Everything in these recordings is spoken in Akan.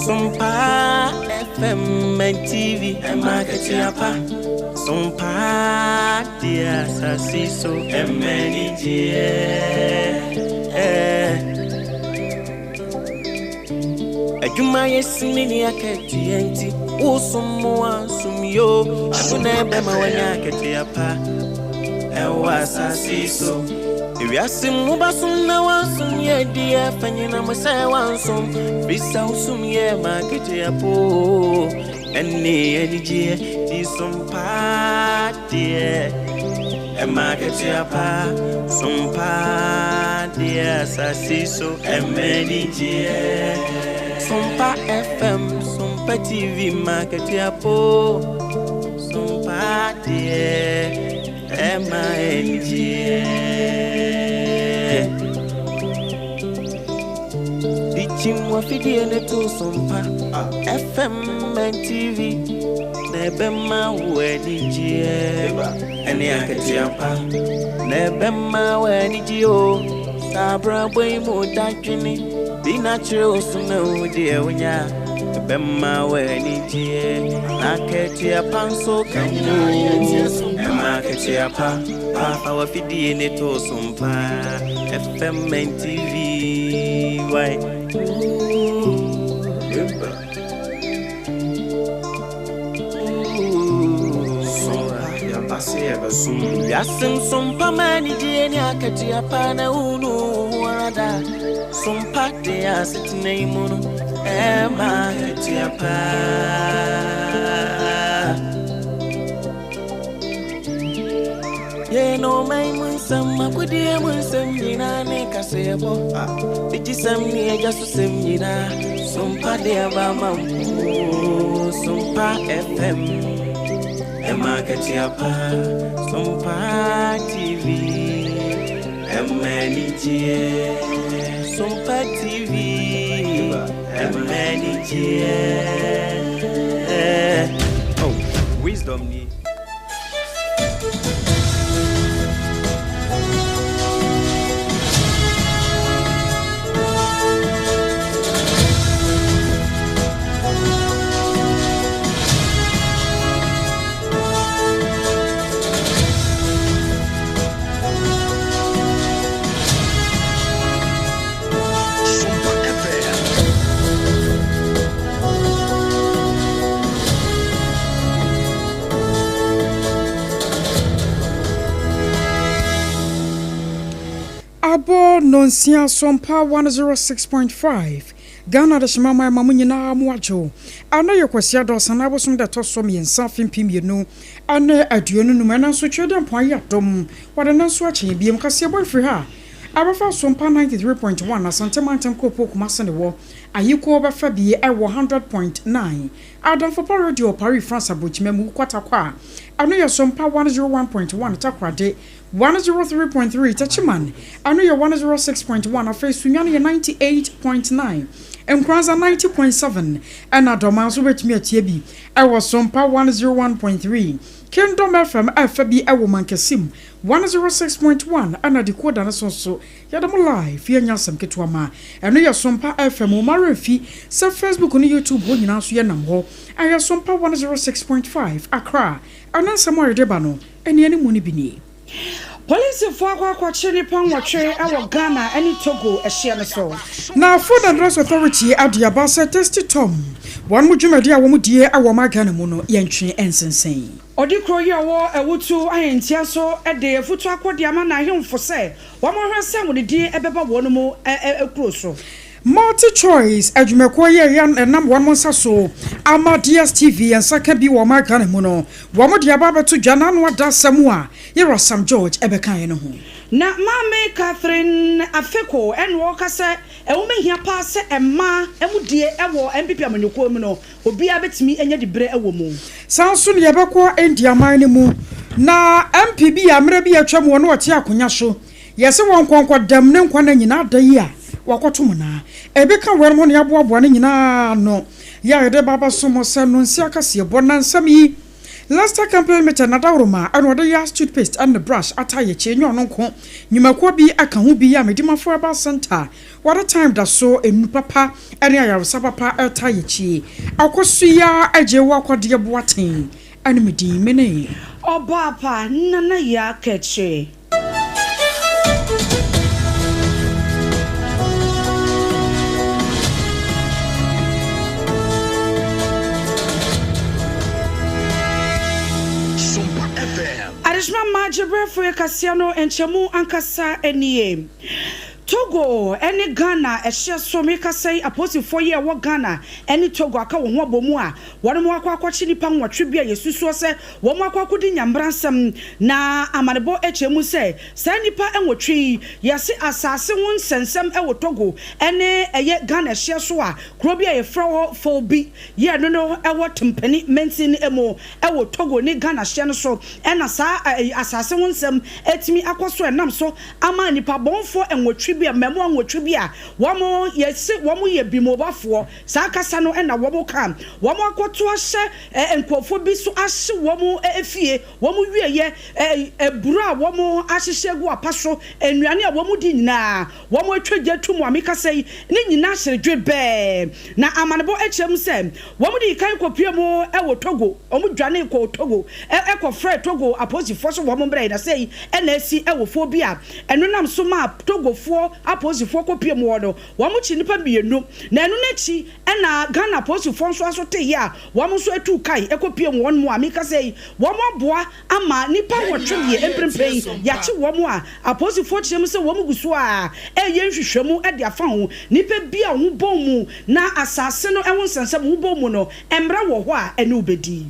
Sompa FM and TV and market yapa. Sompa dia sasiso and many Ajuma yesimini aketi enti usumu sumyo akuna bema wanya aketi yapa ewa sasiso Iwiasim ubasum na wansum ye dia fanyina masa wansum bisa usum ye makete yapo eni je di sompa die e makete yapa sompa dia sasiso emeni je Sompa FM Sompa TV makete yapo sompa die M-I-N-G Dichim wafidi ene to Sompa FM and TV Nebema weniji Ene aketi yapa Nebema weniji o Sabra boy mo dachini Be natural suna udia unya Nebema weniji Aketi yapa so kamu Market yapa, papa wafidi ene to Sompa FM and TV. Why? Yasim Sompa mani jeni akati yapa na unu wada. Sompa de asit neimuno, market yapa. Ye no mai mun sama kudi mun samina ne kasebo biji samni jasu samina Sompa de bama Sompa FM e market yapa Sompa TV MNG Sompa TV MNG oh wisdom ni Abo nonsia Sompa 106.5 Ghana de shimama mamu nyina muajo ana yekwasia dosa na bosom de toso miensa fimpim yenu ana aduonu numa na so twede mpon yadom wade na so achen biem kase boy free ha abafa Sompa 93.1 na santemantam kopo kumase ne wo ayiko bafa bie e 100.9 adam for radio Paris France abochimemu kwatakwa ano ye Sompa 101.1 takwade 103.3 Tachiman ano ye 106.1 afa sunyane ye 98.9 Enkranza 90.7 and Adoma so betimi atie bi I was Sompa 101.3 Kingdom FM FB a woman kesim 106.1 and a decoder na so yadam live ye nyasam ketwama eno ye Sompa FM o marefi se Facebook ni YouTube wo nyina so ye nam ho aye Sompa 106.5 Accra anansa mo redeba no eni ani mu ni bini Police for kwachiri pan watwe awo Ghana any Togo ehia ne so. Na Food and Drugs Authority aduaba se test tom. One mujumadi a wo mudie awo ma Ghana mu no yentwe ensensen. Odi kro ye wo ewutu ayentia so de efutu akodi ama na ahemfo se. Wo mo hwese mo de die ebeba wo no mu ekro so. Multi choice adwumako ye nam one monsa so ama DSTV and saka bi wo ma Ghana mu no wo mo de ababa to dwana no da samu a ye Rosam George ebekan ye no ho na mame Catherine Afeko en wo ka se e wo mehia pa se emma emudie ewo MPP amanyoko mu no obi abetimi enya dibre ewo mu sanso ne yebekọ endiaman ne mu na MPB amre bi atwa mu no ote akonya so yese won konkọ dam ne nkwa na nyina da yi a wakotomuna ebeka wermo ne aboabo ne nyina no ya yede baba somo se no nsia kase bonansam yi Last time campaign met another Roma and what the toothpaste and the brush attire chain your uncle. You may be a can be a medima for about center. What a time that so a new papa and I have sabapa a tire chi. I'll see ya a jewak or dear boating and me di mene. O papa, nana ya ketche. Adishma majebre for Cassiano and Chamu and Cassa and Togo, any Ghana, a share so make us say a positive 4 year war Ghana, any Togo, a cow, one bomwa, one more quachini pang, what tribute, Yesu say, one more quacudin and bransam, na amadabo HMU say, Sandy pa and what tree, yes, assassin one send some Togo, any a yet Ghana share soa, Crobia a fro for be, yeah, no, our timpani, mention emo, our Togo, ni Ghana share so, and assassin one some, et me aquaso and nam so, amani pa bon for and what tribute. Bia memo an wotwibia womo yesi womo ye bimobafo sakasa no na womo kam womo akoto ahye enkofo bi so ahye womo efie womo wieye eburu a womo ahyehye gu apaso enuane a womo di nyina womo atwagya tumu amika sei ni nyina hyeredwe be na amanebo echem sem womo di kan kopie mo ewo Togo womo dwane ko Togo ekofre Togo aposifo so womo bre na sei na esi ewo fo bia enunam so ma Togo fo aposifo kopie mo wodo womo chi nipa bienu na enu nachi na Ghana aposifo so asote ya womo so atu kai ekopie mo won mo amika sei womo aboa ama nipa wotwe emprempei ya chi womo a aposifo chem se womo guso a yenhwehwemu de afa ho nipa bia ho bomu na asase no enwo nsensem ho bomu no emra wo ho a ene obedi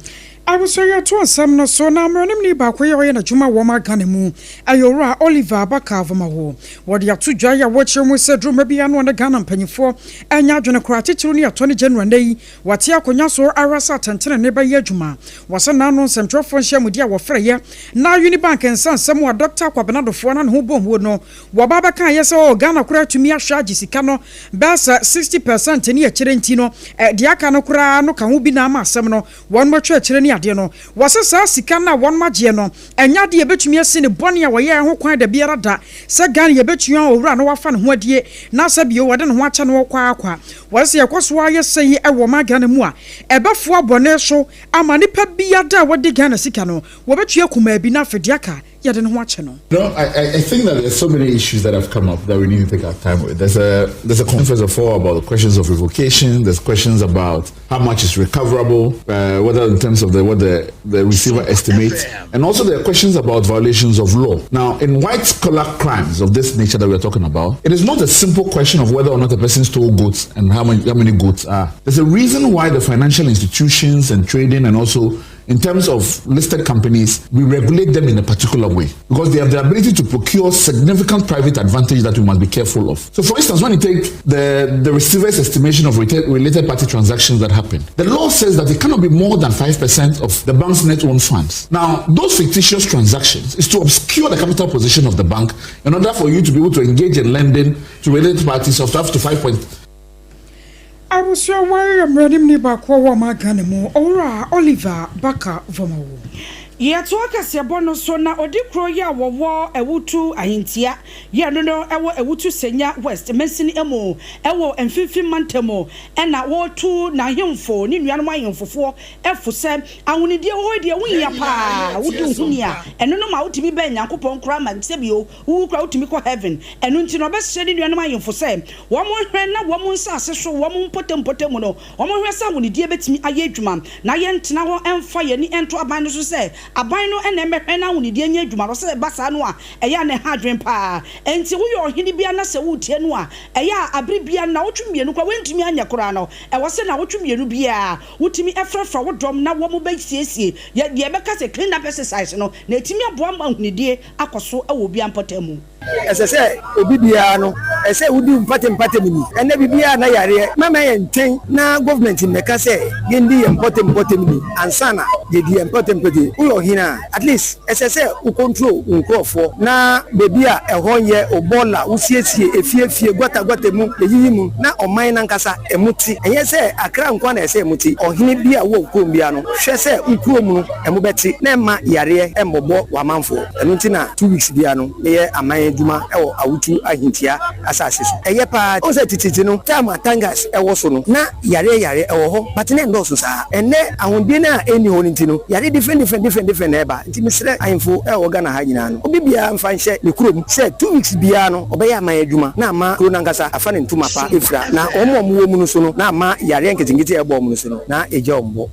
I was saying to some no so now running back where you're in a Juma Woma Ganimu, Ayora Oliver Bacavamaho. What you have to Jaya watching with said maybe and one the Ghana penny for, and Yajana Kratituni at 20 January day, what Yakonyaso Arasa and neighbor Yajuma was a non central function with Yawa Freya. Now Unibank and Son, somewhat Doctor Quabanado for and who bomb would know. Wababaka, yes, or Ghana Kura to me a Shajisicano, Bassa 60% in year Chirentino, Diacano Kura, no Kahubinama, Semino, one more church no wasa sa sika na won magye no enya de yebetumi ase ne bone a woye ho kwan da biara da se gan yebetumi owura no wafa ne ho adie na sabio wode ne ho acha no kwa akwa wase yekoso aye sei e wo magana mu a ebefo abone so ama nipa biya da wode gan sika no wobetu akuma bi na fediaka. No, I think that there's so many issues that have come up that we need to take our time with. There's a conference of four about the questions of revocation. There's questions about how much is recoverable, whether in terms of what the receiver estimates, and also there are questions about violations of law. Now, in white-collar crimes of this nature that we're talking about, it is not a simple question of whether or not a person stole goods and how many goods are. There's a reason why the financial institutions and trading and also in terms of listed companies, we regulate them in a particular way because they have the ability to procure significant private advantage that we must be careful of. So, for instance, when you take the receiver's estimation of related party transactions that happen, the law says that it cannot be more than 5% of the bank's net owned funds. Now, those fictitious transactions is to obscure the capital position of the bank in order for you to be able to engage in lending to related parties of up to 5. I was sure why I'm ready me back for my Ganimu, Ora Oliver Baka Vomo. Ye to akase bono so na odikro ya wowo ewutu ahintia ye no ewo ewutu senya west mesini emo ewo emfifi mantemo ena wo tu na hemfo ni nuanom ahemfofo efu se ahunidie ho die wunya pa wudu hunia eno no ma wutimi ba nyankopon kra ma nsebio wu kra wutimi ko heaven eno nti no be se ni nuanom ahemfo se wo mo hwe na wo mo nsase so wo mo potem no wo mo hwe sa ahunidie betimi aye adwuma na ye ntena ho emfa ye ni ento aban no so se aban no enemehwe na wonidi nya adwuma no se basa no a eya ne ha dwen pa enti wo yo hini bia na se wutie no a eya abri bia na wotwemienu kwa wentumi anya kora no e wo se na wotwemienu bia wotimi efrafra wodom na wo mo ba siesie ye beka se clean up exercise no na etimi aboa ma hunidie akoso e wo bia mpotamu ɛsɛ obi bia no ɛsɛ wudi mpate ni ɛnɛ bibia na yare mama yɛ ntɛn na government mmeka sɛ yendi yɛ mpate ni ansana yedi yɛ mpate uyo hina at least ɛsɛ u control nkrofo na bebi a ɛhɔ yɛ obola usiesie efie gwata mu eyiyi mu na ɔman na nkasa emuti ɛyɛ sɛ akra nkwa na ɛsɛ emuti ɔhene bi a wo nkom bia no hwɛ sɛ nkuro mu no emubɛti na ma yare embobɔ wamanfo ɛno nti na 2 weeks bia no yɛ aman adwuma ɛwɔ awutu ahintia asase so ɛyɛ pa o sɛ tititi no time atangas ɛwɔ so no na yare ɛwɔ hɔ but na ndɔso saa ɛnɛ ahonde na eni hɔ nti no yare different na ɛba nti misrɛ ayinfo ɛwɔ Ghana ha nyina no obi bia mfa nhyɛ ne kurom sɛ 2 weeks bia no ɔbɛyɛ aman adwuma na ama kuro na nkasa afa ne ntuma pa efra na ɔmo wɔ mu no so no na ama yare nketenkete ɛbɔ mu no so no na egya ɔmbɔ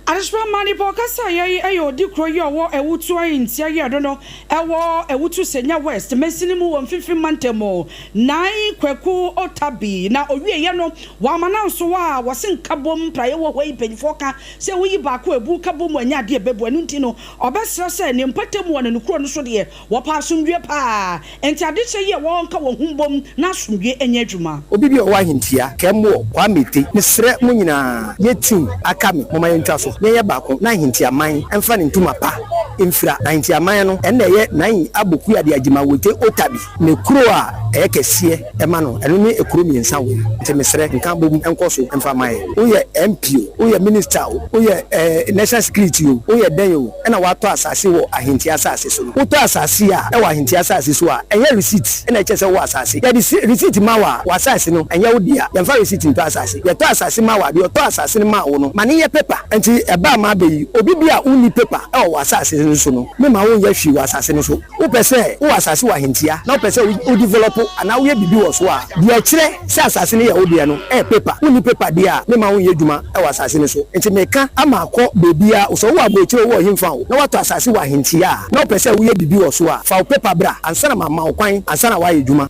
Adishma mani kasa yai ayo di kro yi owo ewutu ayintia yi adono ewo ewutu Senya West mesini mu won fifi mantemo nai kweku otabi na owie ye no wa mananso wa wose nkabom praye wo hoi penfo ka se wo yi ba ko ebu kabom anya de bebu anu nti no obesra se ne mpatemu won ne kro no so de wo pa asomdwe pa enti ade che ye wo nka wo humbom na asomdwe anya adwuma obi bi o wa hintia kemo kwa mete ne sre mu nyina yetim akame mo mayentwa so ye baako na hintiaman emfa ne ntuma pa emfira na hintiaman no enne ye nan aboku ade agima wote otabi ne kuro a ekese ema no eno ne ekuro miensa wo nti mesre nka bom enkoso emfa mai wo ye MPO wo ye minister wo ye national security wo ye den wo ena wato asase wo ahintia asase so wo to asase a e wa ahintia asase so a enye receipt ena eche se wo asase ye receipt ma wa asase no enye wo dia ye mfa receipt nto asase ye to asase ma wa de to asase ma wo no mane ye paper nti eba ma be obi bia uni paper e wo asase no so no me ma wo ye hwi wo asase no so wo pese wo asase wa hintia na wo pese wo develop ana wo ye bibi wo so a de kire se asase no ye wo de no e paper uni paper dia me ma wo ye dwuma e wo asase no so nti meka ama akọ bebia so wo abokire wo himfa wo na wato asase wa hintia na wo pese wo ye bibi wo so a fa wo paper bra ansana ma wo kwan ansana wa ye dwuma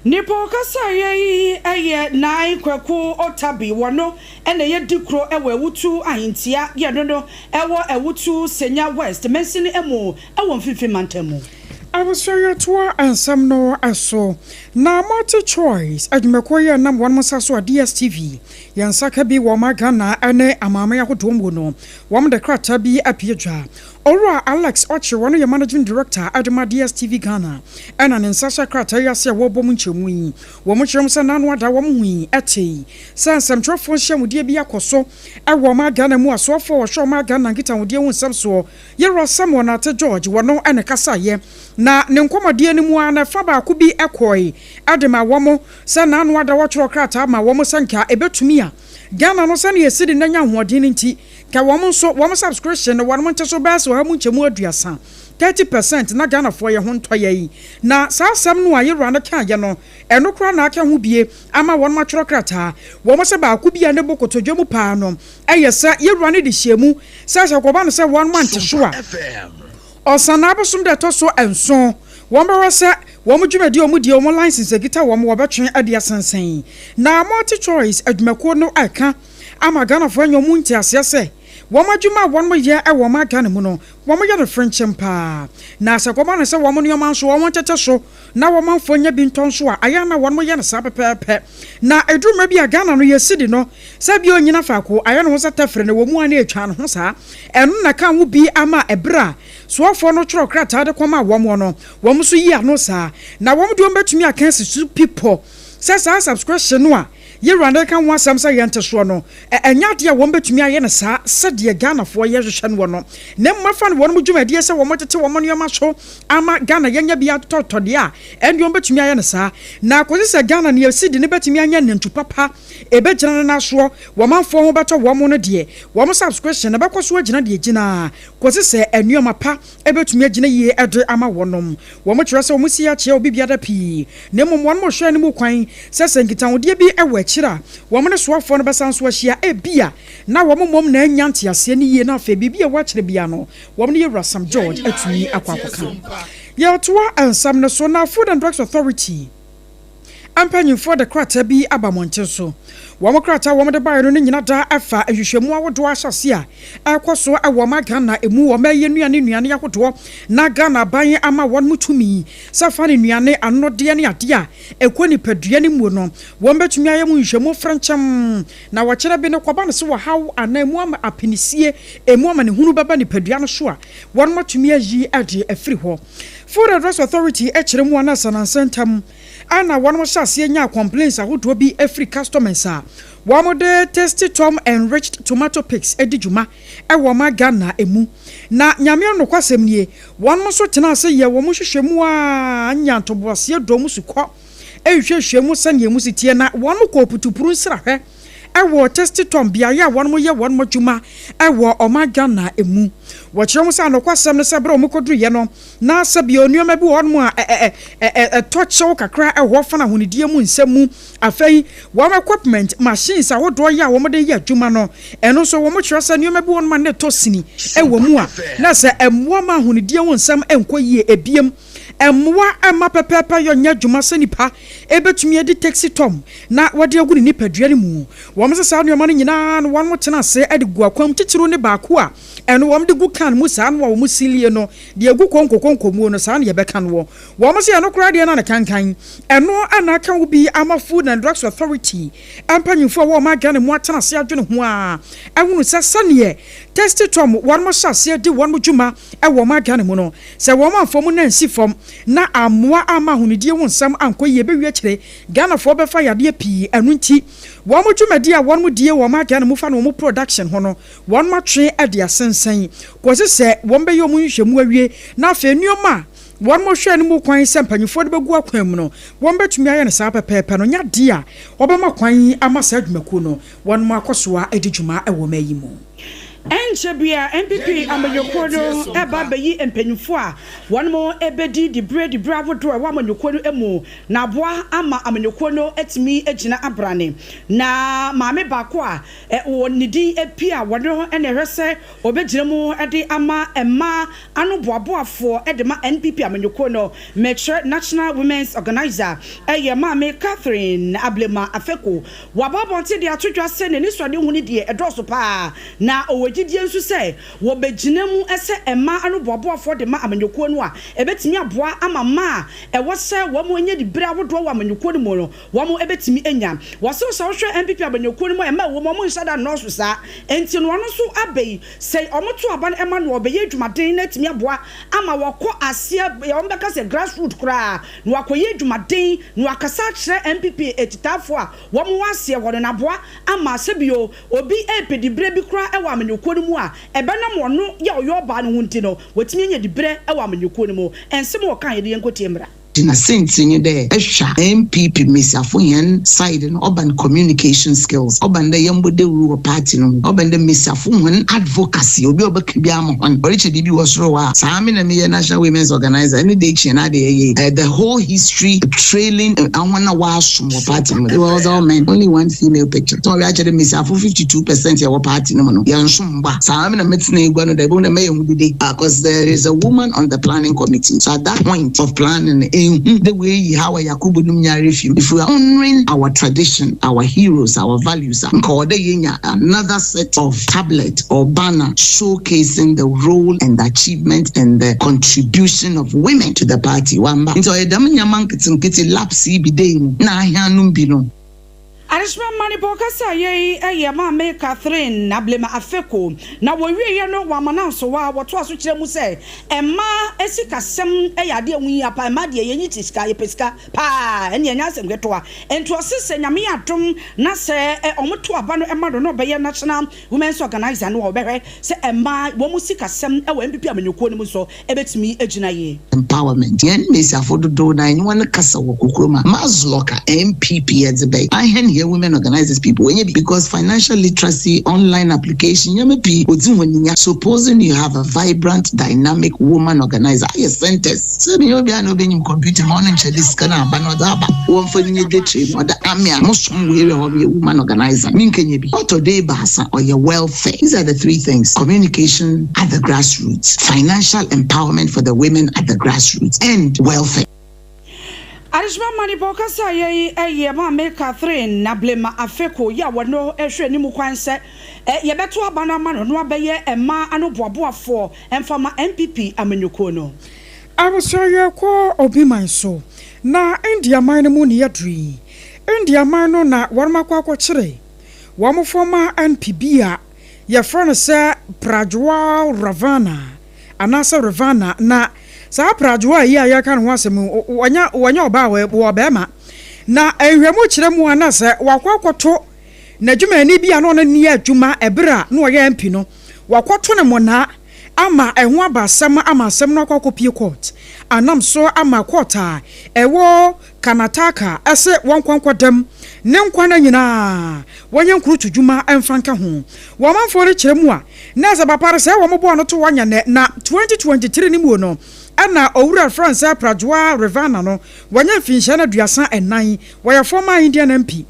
Nipo kasa ye eye nai kweku otabi wono ene ye dikro ewe wutu ahintia ye no ewo ewutu Senya West mesini emu ewo mfifi mantemu I was sure to and some no aso na multi choice admekoye nam one musaso DSTV yansaka bi wo magana ene amama yahodom wo no wom de krata bi apiedwa Ora Alex Ochi one your managing director Adama DSTV Ghana ena ne nsasa krata yase wo bom nchemu yi wo mo kyerem se nanu ada wo hui ete sansam trofo hyamudie bi akoso e wo magana mu asofo wo hwo magana ngita wodie hu nsam so ye rosam wona te George wono ene kasa ye na ne nkomodie ni mu ana fa ba ko bi ekoi Adama wo mo se nanu ada wo kyerọ krata ma wo mo sanka ebetumi a Ghana no se ne yesidi nanya hoɔden nti ka wo so wo subscription no wo mo nteso ba so ha mu nchemu aduasa 30% na Ghana for ye ho ntoya yi na saa asam no aye rana ka ye no eno kra na aka ho bie ama wo ma tworo krata wo mo se ba ku bia ne bokotodwo mu pa no ayesa ye rana de hyemu sa sha ko ba no se 1 month so a osana abosum de to so enso wo mbere se wo mo dwumadi o mo die o mo license agita wo mo wobetwen ade asensen na multi choice adwumako no aka ama Ghana for anyo mu nti asese wo ma dwuma wo mo ye e wo ma Ghana mu no wo mo ye no French mpa na se ko ba no se wo mo no man so wo mo tete so na wo man fo nya bi nton so a aya na wo mo ye no sa pepepe na edwuma bi a Ghana no ye sidi no se bi onyina fa ko aya no se tefre na wo mu ana etwa no ho sa eno na kan wo bi ama ebra so ofo no tworo krata de koma wo mo no wo mo so yi ano sa na wo mo do betumi aka sisu people se sa subscription no a ye rande kan ho asam sa yente so no enya de wo betumi aye ne sa se de Ghana fo ye hwehwe no no na mmafa no wo mo dwumadi se wo mo tete wo mo no so ama Ghana yenya bia totode a endi wo betumi aye ne sa na akozi se Ghana ne yesidi ne betumi anya nentu papa ebegyina na so wo manfo ho beto wo mo no de wo mo subscription na bekoso agina de agina kozi se enuoma pa ebetumi agina ye ede ama wonom wo mo kyerɛ se wo mo si ya kye obi bia da pi na mo mo hwɛ ne mu kwan se senkitan wode bi ewe kira wo mo ne soafo no besan so ahia ebia na wo mom na anya ntiase ne ye na afa bibia wa kire bia no wo ne yewra Sam George atumi akwakoka ye toa ansam ne so na Food and Drugs Authority ampanyimfo de krata bi abamonte so wɔn krata wɔn de bae no nyina da afa ahwehwɛmu awodo ahyase a ɛkɔ ɛwɔ ma Ghana emu wɔn ɛyɛ nuane ahodoɔ na Ghana ban ama wɔn mutumi safa ne nuane anode ne ade a ɛkɔ nipadua ne mu no wɔn betumi ayɛ mu nhwɛmu frankyɛm na wɔkyerɛ bi ne kɔba no so wɔ haw ana emu ama apinisie emu ama ne hunu bɛba nipadua no so a wɔn matumi ayi ade afiri hɔ Food and Drug Authority ɛkyerɛ mu ana sanansentam ana wɔn hyɛ nya complaints ahodoɔ bi afiri customers a wɔn de tasty tom enriched tomato paste edi dwuma ɛwɔ ma Ghana emu na nyame no kwasɛm nie wɔn so tena ase yɛ wɔn hwehwɛ mu a anya ntoboaseɛ dɔm su kɔ ehwehwɛ mu sɛnea mu sitie na wɔn kɔ putupuru nsrahwɛ ɛwɔ tasty tom biaye a wɔn yɛ wɔn dwuma ɛwɔ ɔma Ghana emu wɔkyerɛ mu sɛ anokwasɛm no sɛ bere ɔmo koduru yɛ no na sɛ bi onuama bi wɔn mu a tɔkyɛw kakra ɛwɔ fana honidie mu nsɛm mu afei wɔn equipment machines ahodoɔ yɛ a wɔn de yɛ adwuma no ɛno nso wɔn kyerɛ sɛ nneɛma bi wɔn ma ne tɔ sini ɛwɔ mu a na sɛ ɛmmoa ma honidie mu nsɛm ɛnkɔ yie ebiem ɛmmoa ɛma pɛpɛɛpɛ yɛ nya adwuma sɛ nipa ebetumi edi taxi tom na wɔde agu ne nipadua ne mu wɔn sɛ saa nneɛma no nyinaa no wɔn tena ase ɛde gu akwam titiri ne baako a ɛno wɔn de gu kan mu saa no wɔn silie no de egu konko mu no saa no yɛbɛka no wɔn sɛ ɛno koraa deɛ na ne kankan ɛno ana ka wo bi ama Food and Drugs Authority ampanyimfo a wɔn ma Ghana mu atena ase adwene ho a ɛhunu sɛ sɛneɛ tasty tom wɔn mo hyɛ ase de wɔn mo dwuma ɛwɔ ma Ghana mu no sɛ wɔn amfo na nsi fam na amoa ama honidie wo nsɛm ankɔ yie bewie kyerɛ Ghana fo bɛfa yadeɛ pii ɛno nti wɔn mo dwumadi a wɔn mo die wɔn ma Ghana mu fa no wɔn production ho no wɔn ma twe ɛde asensan kɔsi sɛ wɔn bɛyɛ wɔn nhwɛmu awie na afɛ nneɛma wɔn mo hwɛ no mu kwan sɛ mpanyinfoɔ de bɛgu akwan mu no wɔn bɛtumi ayɛ ne saa pɛpɛɛpɛ no nya die a wɔbɛma kwan ama saa adwumakuo no wɔn mo akɔsoa edi dwuma ɛwɔ ma yi mu Enchebia MPP amanyokono eba beyi empanyufo a won mo ebedi di bread wodo e wa amanyokono emu na boa ama amanyokono etimi agina abrane na maame baako a wonidi epi a wono ene hwese obegina mu ede ama emma anu boaboafo ede ma NPP amanyokono Mature National Women's Organizer eye maame Catherine Ablema Afeko wababonte de atodwa se ne nisode huni de edoso pa na gidie nso sɛ wo begina mu ɛsɛ ɛma anu boaboafo de ma amanyokuo no a ebetimi aboa ama ma ɛwɔ sɛ wo mo anya di bra wodo wa amanyokuo no mu no wo mo ebetimi anya wo se wo hwɛ MPP amanyokuo no mu ɛma wo mo nhyada no so sa enti no no so abai sɛ ɔmoto aba no ɛma no obeye dwumaden na timi aboa ama wɔkɔ aseɛ wɔn bɛka sɛ grassroots kra na wakɔyɛ dwumaden na wakasa kyerɛ MPP etitafo a wo mo waseɛ wɔ no aboa ama sɛbio obi epedibre bi kra ɛwɔ amanyokuo mu a ɛbɛnam wɔno yɛ ɔyɔ ba no hunti no wɔtumi anya di brɛ ɛwɔ amanyokuo no mu ɛnsɛm wɔka yɛde yɛnkotie mmra in a sense in there MPP Mesiafo yen side no urban communication skills urban the yambo de rural party no urban the Mesiafo yen advocacy obi obaka bi am hon oriche bibi wasoro wa saami na me National Women's Organizer any day chena de the whole history trailing anwana wa asum party no there was all men only one female picture so we actually Mesiafo 52% your party no no yansum ba saami na metina igwa no de bo na me yehudide because there is a woman on the planning committee so at that point of planning the way how Yakubu if we are honoring our tradition, our heroes, our values, another set of tablet or banner showcasing the role and the achievement and the contribution of women to the party. Arishma mani bokasa ye maame Catherine Ablema Afeko na wo wie no wa mananso wa woto aso kire mu se emma esikasem eyade enwi apa emma de yenyi tiska ye pesika pa ene enya asem getoa ento osese nyame adom na se omoto aba no emma do no be National Women's Organizer no obehwe se emma wo mu sikasem e wa MPP amanyoko no mu so ebetimi agina ye empowerment yen Mesiafo do na enyi wan kasa wo kokroma mazloka MPP edzebe ahen women organizers people because financial literacy online application supposing you have a vibrant dynamic woman organizer centers so me obi an obi computer morning this kana banodaba won for ni de trade or the army muslim we woman organizer minkenye bi today basa or your welfare. These are the three things: communication at the grassroots, financial empowerment for the women at the grassroots, and welfare. Arishma mani pokasa ye ma me Catherine na blema afeko ya wano ehwe ni mu kwanse ye beto abana ma no abeye ema ano boaboafo emfama MPP amanyuko no Abusoye ko obi manso na India man mu ne yadri India man no na warmakwa kwakire wamfoma NPB a ye front se Prajwa Ravana anasa Ravana na sa Prajwa ya kan ho asem wanya oba wo bema na ehwemu kire mu anasa wakwakoto na dwuma ni bia no ne adwuma ebra na oye MP no wakoto ne mona ama ehwo abasam ama asem no akokopie court anam so ama court a ewo kanataka ese wonkwankwadam ne nkwana nyina wonye nkuru dwuma emfanka ho womanfo re kire mu a na za bapare se wo mobo no to wanya ne na 2023 ni mu no ana owura France Prajwa Ravana no wanya finhya na duasa enan waya former Indian MP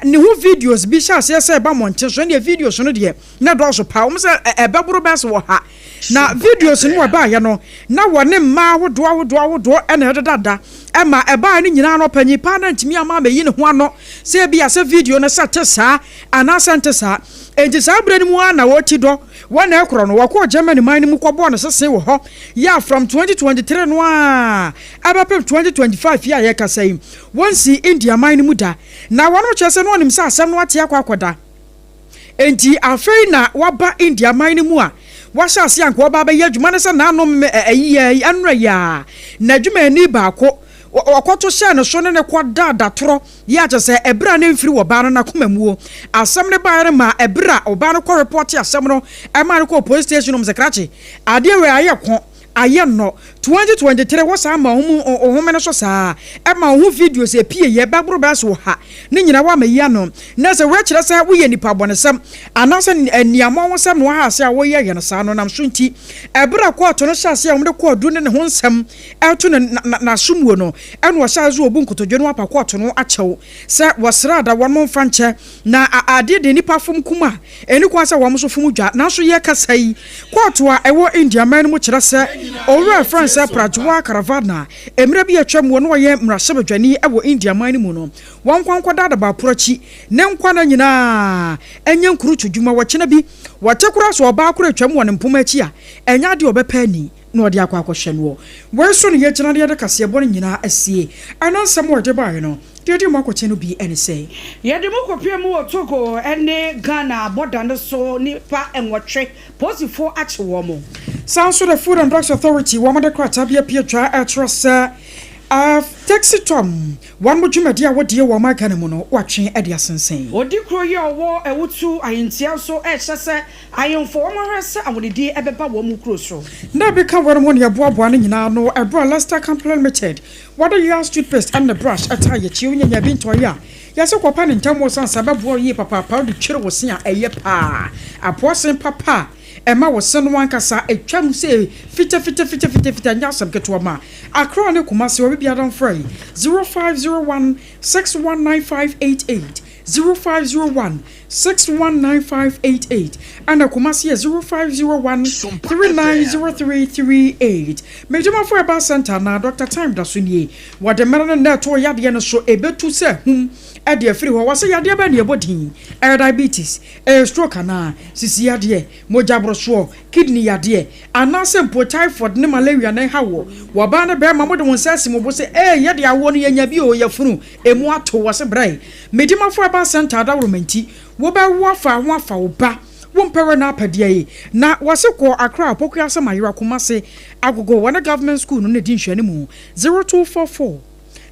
ne ho videos bi sha se ba monte so ne videos no de na do so pa wo se ebaburo bes wo ha na videos no wa ba ya no na wone ma wodo ena hedada ema eba ni nyina no panyi pa na ntimi ama meyi ne ho ano se bia se video no sa tesa ana sante sa enti sa bra ni mu ana wo ti do wona ekro no wako Germany man ni mu kobo no sese wo ho ya from 2023 no a abapem 2025 ya ye kasai wonsi India man ni mu da na wono chese no onim sa asem no ate akwakoda enti afei na waba India man ni mu a washa ase anko oba ba ya dwuma ne se na anom anura ya na dwuma ni ba ko wakoto sha no so ne kwada datoro ya chese ebra na mfiri wo ba no na komamuo asem ne ba ma ebra oba no ko report asem no e ma no ko police station no msekrachi ade we aye ko aye no 2023 wasa ama ohumene so saa e ma ohu videos e pie ye baburo ba so ha ne nyina wa ma ya no na se we kire sa wo ye nipa bonesem anase niamo wo sem no ha se a wo ye no saa no nam so nti ebra ko to no sha se a wo de ko adu ne ho nsem eto na sumuo no eno wo sha zo obu nkotodwe no apa ko to no achew se wasra da won mo mfanche na ade de nipa fom kuma eni kwa se wo mo so fom dwa na so ye kasai ko to a ewo India man mu kire se owura France Prajwa Caravana emre bi atwam wo no ye mrasebadwani ewo India man mu no wonkwankwada da ba porochi ne nkwana nyina enye nkuru twudwuma wachena bi watekura so oba akura atwam wo ne mpoma achi a enya de obepa ni na odi akwa akwhwe no we so ne ye gyina de kase bo nyina asie anansam wo de bae no Dedi mo kwache no bi ene say. Yedi mo kopia mu Togo ene Ghana border no so nipa enwotwe posifo ache wo mo. Sounds the Food and Drugs Authority wo de kwata bia pietra atrose taxi tom one mo dwumadi a wode wo ma Ghana mu no watwe ade asensen. Odi kro ye owo ewutu ayentia so ehye ayemfo wo mahwese awodedi ebeba wo mu kro so. Na be ka woro mo ne aboaboa ne nyina no ebro Leicester Company Limited. What do you use toothpaste and the brush at your chewing ya binto ya? Yes, a copan and tamo sans sababu ye papa pound the chill was seen a ye pa. A person papa. Emma was son one cassa a chum say fitter and yasam get to a ma. A crown of Kumasi will be on free 0501 619588. 0501 619588 and a Kumasi 0501 390338. Major for about Santa na Dr. Time Dasunye. What the man and that to Yadiana so able to say at the free was a yadia near body, diabetes, stroke na, sisi yadie, mojabro swo, kidney yadie, and now some poor typhoid ne malaria ne hawo. Wabana bear mamma won says mo say, yadia woni yabio yafunu, a moato was a bray. Major for about Santa Darumenti, woba wafa oba. Wompere na padie na wase ko Accra Pokuya sama yira Kumase agogo wana government school no ne di nhwani mu 0244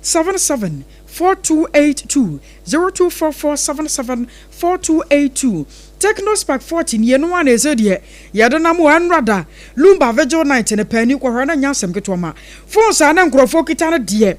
77 4282 0244 77 4282 Technospark 14 ye no wan ezedie ye de na mo anrada Lumba Vigil night ne pani ko hwana nyasem ketoma phone sa na nkrofo kita na de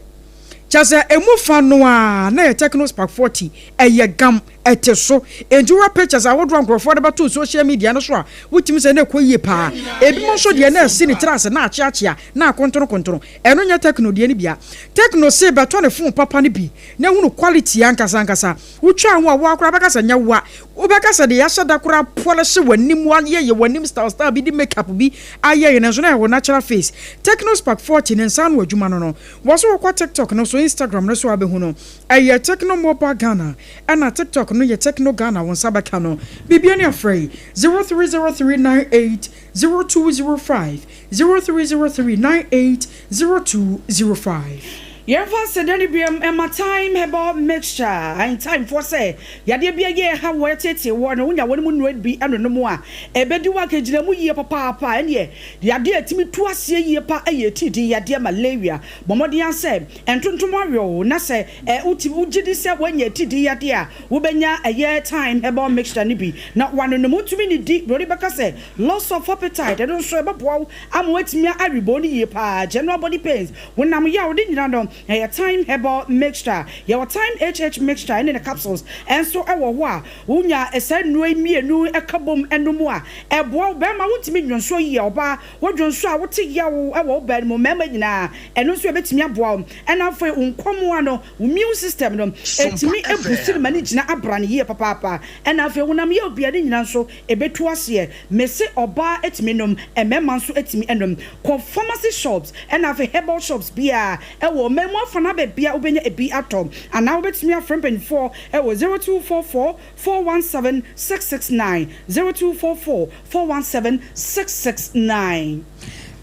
chase emu fa no a na Technospark 40 eye gam eteso enjuwa pictures awodro nkrofo de bato social media no so a wutimi se na koyie pa ebi mo so de na asi ni trase na achiachia na akontono eno nya techno de ni bia techno se beto ne phone papa ni bi na hunu quality ankasa wutwa ho a wo akora bakasa nya wa ubakasa de yasha da kora polish wanim ye wanim style bi di makeup bi aye na so na wo natural face techno spark 40 ne san wadwuma no wo kwa TikTok no so Instagram no so abehu no aye techno mobile Ghana and TikTok no ye techno Ghana won sabaka no bibia ne afrey 0303980205 0303980205 Yerfa said any biam and my time about mixture and time for say yade bia ye ha wetete wo no nya woni mu bi eno no mu a ebedi wa kejira mu ye papa ene yade atimi to ase ye pa aye tidi yade malaria bomodi an say entontom awo na say uti ugidi say wanya tidi yade a wo benya aye time about mixture ni bi na wano no mutumi ni di rodi beka say loss of appetite e don so ebobo am wetimi aribo ni ye pa general body pains wonam ya wodi nyina no your time herbal mixture your time HH mixture in the capsules and so wa unya esa nue mienu ekabom enomu a ebo be ma wutimi nwonso ye oba wodwonso a wote ye wo ewo ba mo mema nyina eno so ebetimi aboa and afo unkomo ano immune system no etimi ebusi mani gina abrane ye papa and afo wonam ye obia de nyina so ebetu ase mese oba etimi nom emema so etimi enom ko pharmacy shops and afo herbal shops bia ewo memo afana be bia obenya ebi atom and now betimi afrem pen 4 ewo 0244 417 669 0244 417 669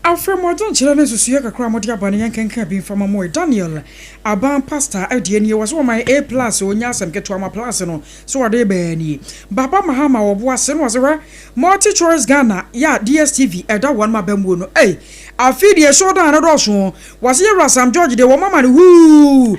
Alfred Modon children susuye kakra modi abane yankenka bi fama mo Daniel aban pastor adie ni was my A+ onya asem keto ama plus no so wade be ni baba mahama obo ase no wasera multi choice Ghana ya DSTV eda one ma bamu no afidi e show down do so was here Sam George de wo mama ni woo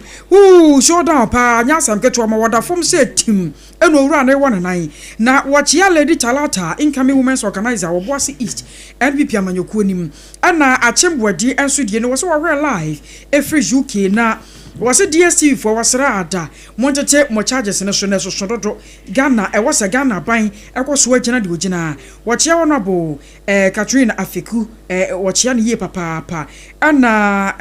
show down pa nya asem keto ama wada form say team eno owura na won nan na watchia Lady Talata incoming women's organizer obo ase East NPP amanyokuo nim ana achembwadi enso die no was we live every UK na was DSTV for wasra ada montete mo charges ne so dodo Ghana e was Ghana ban ekoso agina de ogina wachia wonabo Catherine Afeku wachia ne ye papa ana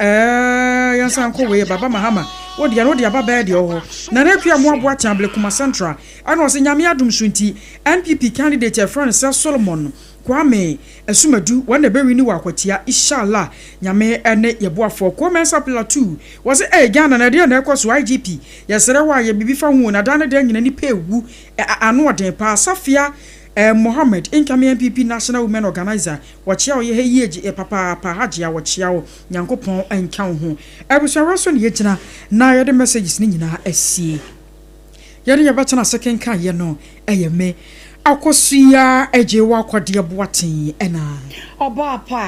yansan ko we baba mahama wodi ya no de ababa de ho na na pia mo aboa chamble kuma central ana was nyame adum sunti NPP candidate friend Solomon Kwame Esumadu when the berry ni wakwatia inshallah nyame ene yeboafo comments appeal 2 was Ghana na de na ekoso IGP yesere wa ye bibi fa hu na dan de nyina ni pewu ano oden pa Safia Mohammed incoming MPP National Women Organizer wachia ye heyeje papa hajia wachia nyankopon enka ho ebusuawo so ne yegina na ye de messages ni nyina asie ye de yebachana second kan ye no eyeme akosia eje wa kwade boaten ena oba pa